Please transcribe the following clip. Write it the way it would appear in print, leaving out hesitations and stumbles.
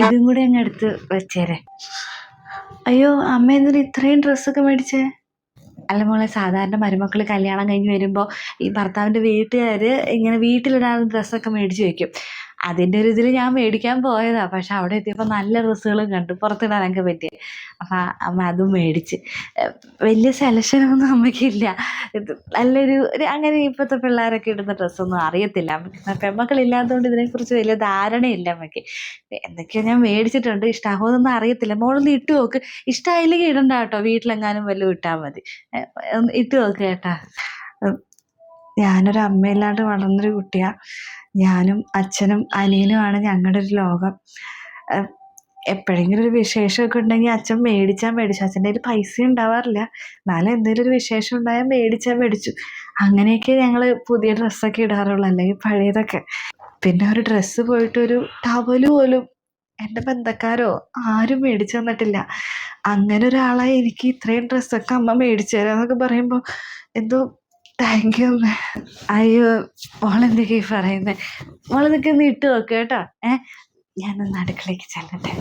ഇതും കൂടെ അങ്ങ് എടുത്ത് വെച്ചേരെ. അയ്യോ അമ്മ എന്തിനാ ഇത്രയും ഡ്രസ്സൊക്കെ മേടിച്ചേ? അല്ല മോളെ, സാധാരണ മരുമക്കൾ കല്യാണം കഴിഞ്ഞ് വരുമ്പോൾ ഈ ഭർത്താവിൻ്റെ വീട്ടുകാർ ഇങ്ങനെ വീട്ടിലിടാൻ ഡ്രസ്സൊക്കെ മേടിച്ച് വയ്ക്കും. അതിൻ്റെ ഒരു ഇതിൽ ഞാൻ മേടിക്കാൻ പോയതാണ്. പക്ഷെ അവിടെ എത്തിയപ്പോൾ നല്ല ഡ്രസ്സുകളും കണ്ടു, പുറത്തിടാനൊക്കെ പറ്റിയ. അപ്പം അമ്മ അതും മേടിച്ച്. വലിയ സെലക്ഷനൊന്നും അമ്മയ്ക്കില്ല. ഇത് നല്ലൊരു അങ്ങനെ ഇപ്പോഴത്തെ പിള്ളേരൊക്കെ ഇടുന്ന ഡ്രസ്സൊന്നും അറിയത്തില്ല അമ്മയ്ക്ക്. പെൺമക്കളില്ലാത്തതുകൊണ്ട് ഇതിനെക്കുറിച്ച് വലിയ ധാരണയില്ല അമ്മയ്ക്ക്. എന്തൊക്കെയോ ഞാൻ മേടിച്ചിട്ടുണ്ട്, ഇഷ്ടമാകുമെന്നൊന്നും അറിയത്തില്ല. മോളൊന്ന് ഇട്ട് നോക്ക്, ഇഷ്ടമായില്ലെങ്കിൽ ഇടണ്ട കേട്ടോ, വീട്ടിലെങ്ങാനും വല്ലതും ഇട്ടാൽ മതി. ഇട്ട് നോക്ക് കേട്ടാ. ഞാനൊരു അമ്മയില്ലാണ്ട് വളർന്നൊരു കുട്ടിയാണ്. ഞാനും അച്ഛനും അനിയനുമാണ് ഞങ്ങളുടെ ഒരു ലോകം. എപ്പോഴെങ്കിലും ഒരു വിശേഷമൊക്കെ ഉണ്ടെങ്കിൽ അച്ഛൻ മേടിച്ചു. അച്ഛൻ്റെ കയ്യിൽ പൈസ ഉണ്ടാവാറില്ല, എന്നാലും എന്തെങ്കിലും ഒരു വിശേഷം ഉണ്ടായാൽ മേടിച്ചു. അങ്ങനെയൊക്കെ ഞങ്ങൾ പുതിയ ഡ്രസ്സൊക്കെ ഇടാറുള്ളൂ, അല്ലെങ്കിൽ പഴയതൊക്കെ. പിന്നെ ഒരു ഡ്രസ്സ് പോയിട്ട് ഒരു ടവല് പോലും എൻ്റെ ബന്ധക്കാരോ ആരും മേടിച്ചു തന്നിട്ടില്ല. അങ്ങനെ ഒരാളായി എനിക്ക് ഇത്രയും ഡ്രസ്സൊക്കെ അമ്മ മേടിച്ചു തരാമെന്നൊക്കെ പറയുമ്പോൾ എന്തോ താങ്ക് യു അമ്മ. അയ്യോ മോളെന്തൊക്കെയാ പറയുന്നത്? മോളിതൊക്കെ ഒന്ന് ഇട്ട് നോക്കുക കേട്ടോ. ഞാനൊന്ന് അടുക്കളയ്ക്ക് ചെല്ലട്ടെ.